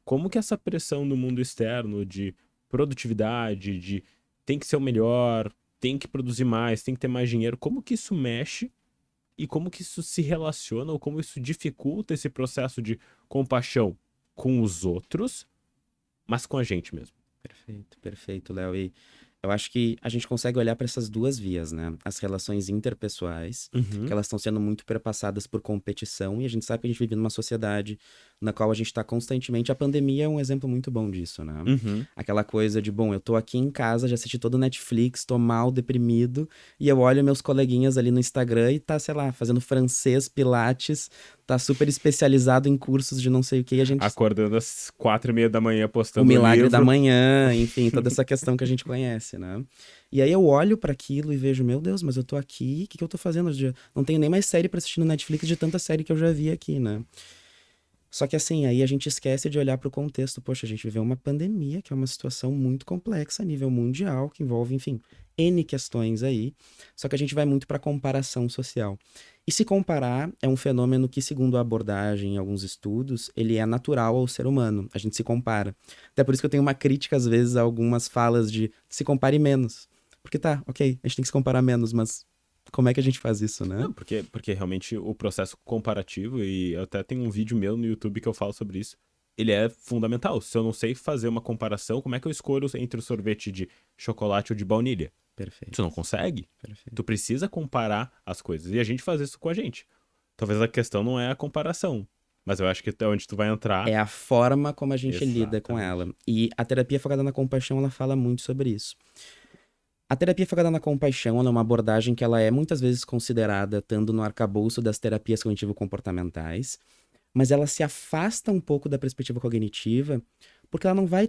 como que essa pressão do mundo externo de produtividade, de tem que ser o melhor, tem que produzir mais, tem que ter mais dinheiro, como que isso mexe e como que isso se relaciona ou como isso dificulta esse processo de compaixão com os outros, mas com a gente mesmo. Perfeito, perfeito, Léo. E eu acho que a gente consegue olhar para essas duas vias, né? As relações interpessoais, que Uhum, elas estão sendo muito perpassadas por competição, e a gente sabe que a gente vive numa sociedade na qual a gente está constantemente. A pandemia é um exemplo muito bom disso, né? uhum. Aquela coisa de, bom, eu tô aqui em casa, já assisti todo o Netflix, tô mal, deprimido, e eu olho meus coleguinhas ali no Instagram e tá, sei lá, fazendo francês, pilates, tá super especializado em cursos de não sei o que, e a gente Acordando às 4:30 da manhã o postando o milagre da livro. manhã, enfim, toda essa questão que a gente conhece, né? E aí eu olho pra aquilo e vejo, meu Deus, mas eu tô aqui, o que que eu tô fazendo hoje? Não tenho nem mais série pra assistir no Netflix de tanta série que eu já vi aqui, né? Só que assim, aí a gente esquece de olhar pro contexto. Poxa, a gente viveu uma pandemia, que é uma situação muito complexa a nível mundial, que envolve, enfim, N questões aí. Só que a gente vai muito pra comparação social. E se comparar é um fenômeno que, segundo a abordagem em alguns estudos, ele é natural ao ser humano. A gente se compara. Até por isso que eu tenho uma crítica, às vezes, a algumas falas de se compare menos. Porque tá, ok, a gente tem que se comparar menos, mas como é que a gente faz isso, né? Não, porque realmente o processo comparativo, e eu até tenho um vídeo meu no YouTube que eu falo sobre isso, ele é fundamental. Se eu não sei fazer uma comparação, como é que eu escolho entre o sorvete de chocolate ou de baunilha? Tu não Perfeito, consegue. Tu perfeito. precisa comparar as coisas. E a gente faz isso com a gente. Talvez a questão não é a comparação, mas eu acho que é onde tu vai entrar. É a forma como a gente lida com ela. Exatamente. E a terapia focada na compaixão, ela fala muito sobre isso. A terapia focada na compaixão, ela é uma abordagem que ela é muitas vezes considerada estando no arcabouço das terapias cognitivo-comportamentais, mas ela se afasta um pouco da perspectiva cognitiva, porque ela não vai,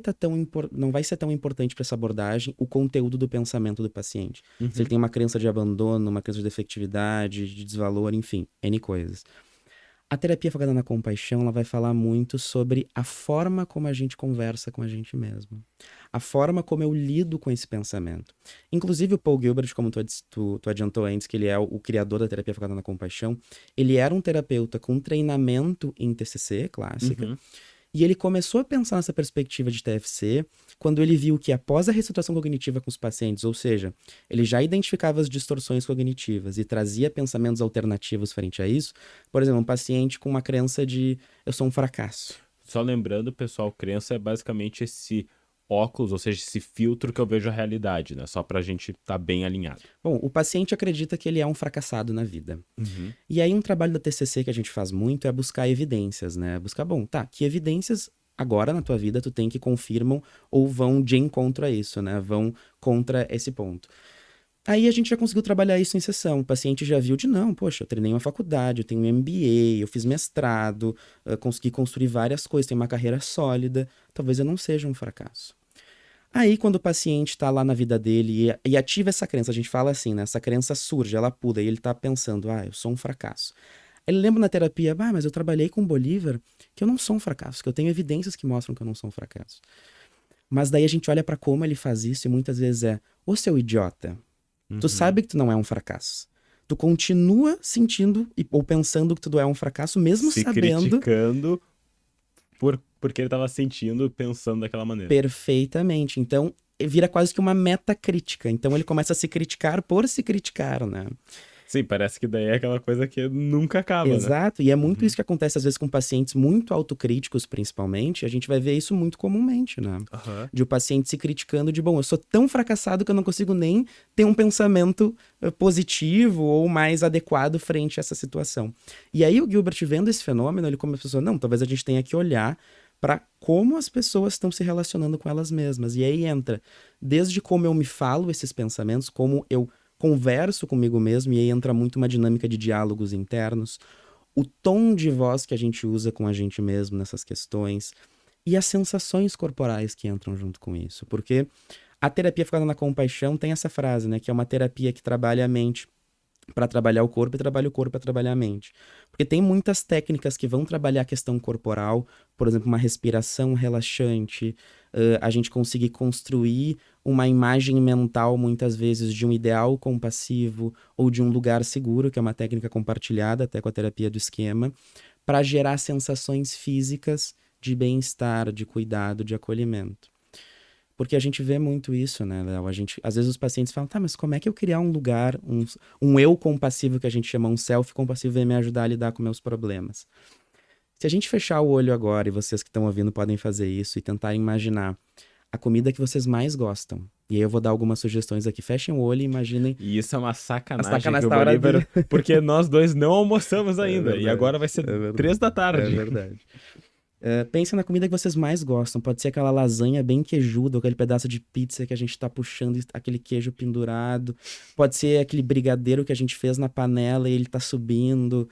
não vai ser tão importante para essa abordagem o conteúdo do pensamento do paciente. Se ele Uhum. tem uma crença de abandono, uma crença de defectividade, de desvalor, enfim, N coisas. A terapia focada na compaixão, ela vai falar muito sobre a forma como a gente conversa com a gente mesmo. A forma como eu lido com esse pensamento. Inclusive, o Paul Gilbert, como tu adiantou antes, que ele é o criador da terapia focada na compaixão, ele era um terapeuta com treinamento em TCC, clássica, Uhum. e ele começou a pensar nessa perspectiva de TFC quando ele viu que após a reestruturação cognitiva com os pacientes, ou seja, ele já identificava as distorções cognitivas e trazia pensamentos alternativos frente a isso. Por exemplo, um paciente com uma crença de eu sou um fracasso. Só lembrando, pessoal, crença é basicamente esse óculos, ou seja, esse filtro que eu vejo a realidade, né? Só pra gente estar bem alinhado. Bom, o paciente acredita que ele é um fracassado na vida. Uhum. E aí um trabalho da TCC que a gente faz muito é buscar evidências, né? Buscar, bom, tá, que evidências agora na tua vida tu tem que confirmam ou vão de encontro a isso, né? Vão contra esse ponto. Aí a gente já conseguiu trabalhar isso em sessão. O paciente já viu de não, poxa, eu treinei uma faculdade, eu tenho um MBA, eu fiz mestrado, consegui construir várias coisas, tenho uma carreira sólida, talvez eu não seja um fracasso. Aí, quando o paciente está lá na vida dele e ativa essa crença, a gente fala assim, né? Essa crença surge, ela pula, e ele tá pensando, eu sou um fracasso. Ele lembra na terapia, mas eu trabalhei com o Bolívar, que eu não sou um fracasso, que eu tenho evidências que mostram que eu não sou um fracasso. Mas daí a gente olha para como ele faz isso e muitas vezes ô seu idiota, tu Uhum. sabe que tu não é um fracasso. Tu continua sentindo ou pensando que tu é um fracasso, mesmo Se sabendo criticando porque ele tava sentindo, pensando daquela maneira. perfeitamente. Então, vira quase que uma metacrítica. Então, ele começa a se criticar por se criticar, né? Sim, parece que daí é aquela coisa que nunca acaba, né? Exato, e é muito Uhum. isso que acontece às vezes com pacientes muito autocríticos, principalmente. A gente vai ver isso muito comumente, né? Aham. De o paciente se criticando de, bom, eu sou tão fracassado que eu não consigo nem ter um pensamento positivo ou mais adequado frente a essa situação. E aí o Gilbert, vendo esse fenômeno, ele começou a não, talvez a gente tenha que olhar para como as pessoas estão se relacionando com elas mesmas. E aí entra desde como eu me falo esses pensamentos, como eu converso comigo mesmo, e aí entra muito uma dinâmica de diálogos internos, o tom de voz que a gente usa com a gente mesmo nessas questões e as sensações corporais que entram junto com isso. Porque a terapia focada na compaixão tem essa frase, né, que é uma terapia que trabalha a mente para trabalhar o corpo e trabalha o corpo para trabalhar a mente. Porque tem muitas técnicas que vão trabalhar a questão corporal, por exemplo, uma respiração relaxante, a gente conseguir construir uma imagem mental, muitas vezes, de um ideal compassivo ou de um lugar seguro, que é uma técnica compartilhada até com a terapia do esquema, para gerar sensações físicas de bem-estar, de cuidado, de acolhimento. Porque a gente vê muito isso, né, Léo? Às vezes os pacientes falam, tá, mas como é que eu criar um lugar, um eu compassivo que a gente chama, um self compassivo, vai me ajudar a lidar com meus problemas? Se a gente fechar o olho agora, e vocês que estão ouvindo podem fazer isso, e tentar imaginar a comida que vocês mais gostam. E aí eu vou dar algumas sugestões aqui. Fechem o olho e imaginem. E isso é uma A sacanagem sacanagem que o tá hora Bolívar... Porque nós dois não almoçamos ainda. verdade, E agora vai ser é verdade, 3 da É tarde. verdade. Pensem na comida que vocês mais gostam. Pode ser aquela lasanha bem queijuda, ou aquele pedaço de pizza que a gente tá puxando, aquele queijo pendurado. Pode ser aquele brigadeiro que a gente fez na panela e ele tá subindo.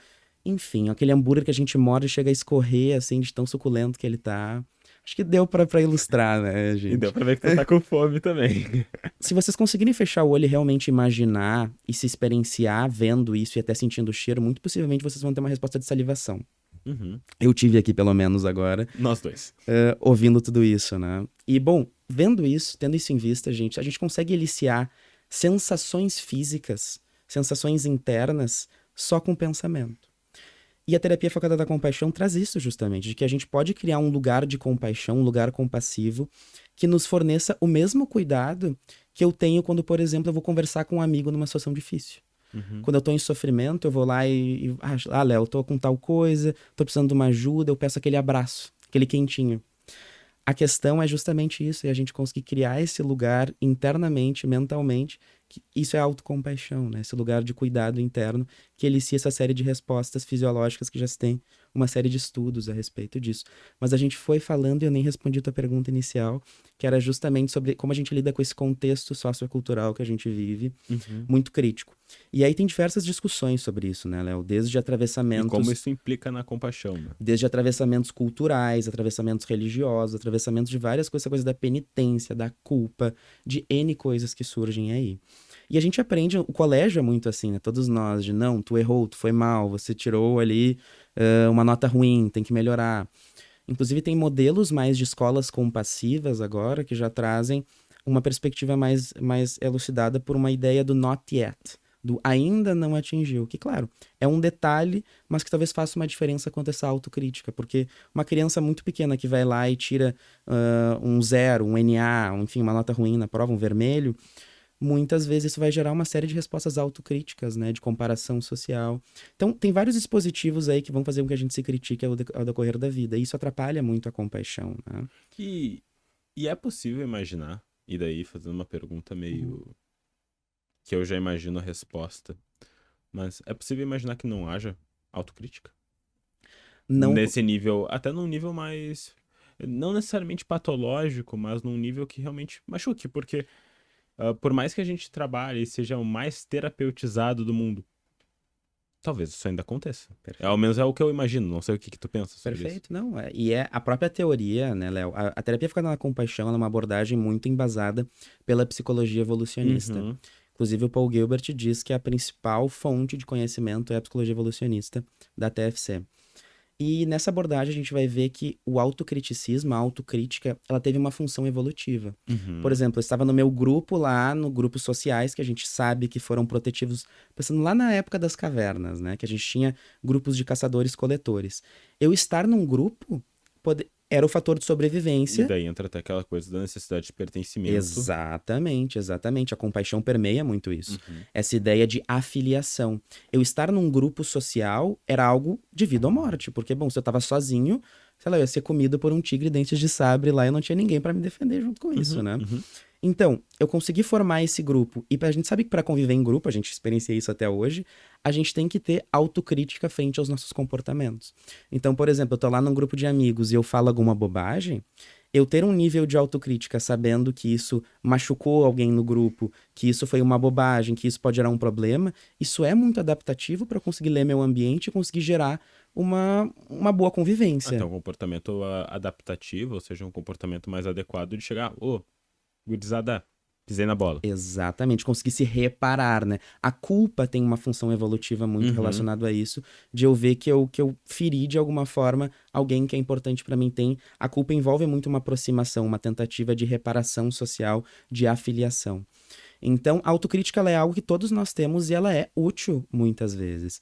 Enfim, aquele hambúrguer que a gente morde e chega a escorrer, assim, de tão suculento que ele tá. Acho que deu pra ilustrar, né, E gente? deu pra ver que tu tá com fome também. Se vocês conseguirem fechar o olho e realmente imaginar e se experienciar vendo isso e até sentindo o cheiro, muito possivelmente vocês vão ter uma resposta de salivação. Uhum. Eu tive aqui, pelo menos agora, Nós dois. ouvindo tudo isso, né? E, bom, vendo isso, tendo isso em vista, gente, a gente consegue eliciar sensações físicas, sensações internas, só com pensamento. E a terapia focada da compaixão traz isso justamente, de que a gente pode criar um lugar de compaixão, um lugar compassivo, que nos forneça o mesmo cuidado que eu tenho quando, por exemplo, eu vou conversar com um amigo numa situação difícil. Uhum. Quando eu tô em sofrimento, eu vou lá Léo, eu tô com tal coisa, tô precisando de uma ajuda, eu peço aquele abraço, aquele quentinho. A questão é justamente isso, é a gente conseguir criar esse lugar internamente, mentalmente, que isso é autocompaixão, né? Esse lugar de cuidado interno que elicia essa série de respostas fisiológicas que já se tem uma série de estudos a respeito disso. Mas a gente foi falando e eu nem respondi a tua pergunta inicial, que era justamente sobre como a gente lida com esse contexto sociocultural que a gente vive, muito crítico. E aí tem diversas discussões sobre isso, né, Léo? Desde E atravessamentos... como isso implica na compaixão, né? Desde atravessamentos culturais, atravessamentos religiosos, atravessamentos de várias coisas, essa coisa da penitência, da culpa, de N coisas que surgem aí. E a gente aprende, o colégio é muito assim, né? Todos nós, de não, tu errou, tu foi mal, você tirou ali uma nota ruim, tem que melhorar. Inclusive tem modelos mais de escolas compassivas agora, que já trazem uma perspectiva mais elucidada por uma ideia do not yet, do ainda não atingiu, que claro, é um detalhe, mas que talvez faça uma diferença quanto a essa autocrítica, porque uma criança muito pequena que vai lá e tira um 0, um NA, enfim, uma nota ruim na prova, um vermelho, muitas vezes isso vai gerar uma série de respostas autocríticas, né, de comparação social. Então, tem vários dispositivos aí que vão fazer com que a gente se critique ao decorrer da vida, e isso atrapalha muito a compaixão, né? E é possível imaginar, e daí fazendo uma pergunta meio... que eu já imagino a resposta, mas é possível imaginar que não haja autocrítica? Não... Nesse nível, até num nível mais... não necessariamente patológico, mas num nível que realmente machuque, porque por mais que a gente trabalhe e seja o mais terapeutizado do mundo, talvez isso ainda aconteça. Ao menos é o que eu imagino, não sei o que tu pensa sobre Perfeito, isso. não. E é a própria teoria, né, Léo? A terapia focada na compaixão ela é uma abordagem muito embasada pela psicologia evolucionista. Uhum. Inclusive, o Paul Gilbert diz que a principal fonte de conhecimento é a psicologia evolucionista da TFC. E nessa abordagem a gente vai ver que o autocriticismo, a autocrítica, ela teve uma função evolutiva. Uhum. Por exemplo, eu estava no meu grupo lá, no grupos sociais, que a gente sabe que foram protetivos, pensando lá na época das cavernas, né? Que a gente tinha grupos de caçadores-coletores. Eu estar num grupo era o fator de sobrevivência. E daí entra até aquela coisa da necessidade de pertencimento. Exatamente, exatamente. A compaixão permeia muito isso. Uhum. Essa ideia de afiliação. Eu estar num grupo social era algo de vida ou morte, porque, bom, se eu tava sozinho, sei lá, eu ia ser comido por um tigre dentes de sabre lá e não tinha ninguém para me defender junto com isso, né? Uhum. Então, eu consegui formar esse grupo. E a gente sabe que para conviver em grupo, a gente experiencia isso até hoje, a gente tem que ter autocrítica frente aos nossos comportamentos. Então, por exemplo, eu tô lá num grupo de amigos e eu falo alguma bobagem, eu ter um nível de autocrítica sabendo que isso machucou alguém no grupo, que isso foi uma bobagem, que isso pode gerar um problema, isso é muito adaptativo para eu conseguir ler meu ambiente e conseguir gerar uma boa convivência. Então, um comportamento adaptativo, ou seja, um comportamento mais adequado de chegar, gurizada, pisei na bola. Exatamente, conseguir se reparar, né? A culpa tem uma função evolutiva muito relacionada a isso, de eu ver que eu feri de alguma forma alguém que é importante pra mim. A culpa envolve muito uma aproximação, uma tentativa de reparação social, de afiliação. Então, a autocrítica ela é algo que todos nós temos e ela é útil muitas vezes.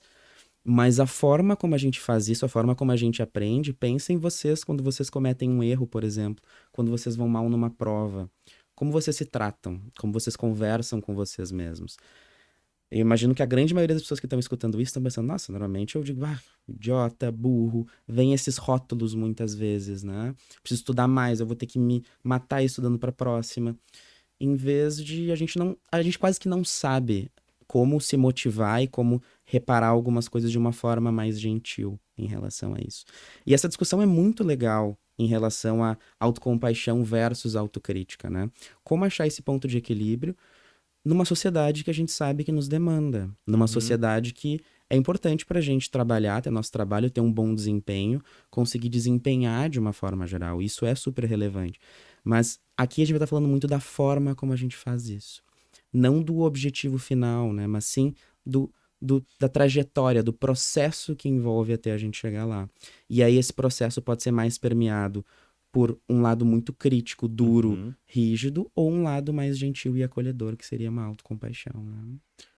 Mas a forma como a gente faz isso, a forma como a gente aprende, pensa em vocês quando vocês cometem um erro, por exemplo, quando vocês vão mal numa prova. Como vocês se tratam, como vocês conversam com vocês mesmos. Eu imagino que a grande maioria das pessoas que estão escutando isso estão pensando, nossa, normalmente eu digo, idiota, burro, vem esses rótulos muitas vezes, né? Preciso estudar mais, eu vou ter que me matar estudando para a próxima. Em vez de a gente quase que não sabe como se motivar e como reparar algumas coisas de uma forma mais gentil em relação a isso. E essa discussão é muito legal em relação a autocompaixão versus autocrítica, né? Como achar esse ponto de equilíbrio numa sociedade que a gente sabe que nos demanda, numa Uhum. sociedade que é importante para a gente trabalhar, ter nosso trabalho, ter um bom desempenho, conseguir desempenhar de uma forma geral. Isso é super relevante. Mas aqui a gente vai estar falando muito da forma como a gente faz isso. Não do objetivo final, né? Mas sim da trajetória, do processo que envolve até a gente chegar lá. E aí esse processo pode ser mais permeado por um lado muito crítico, duro, Uhum. rígido, ou um lado mais gentil e acolhedor, que seria uma autocompaixão, né?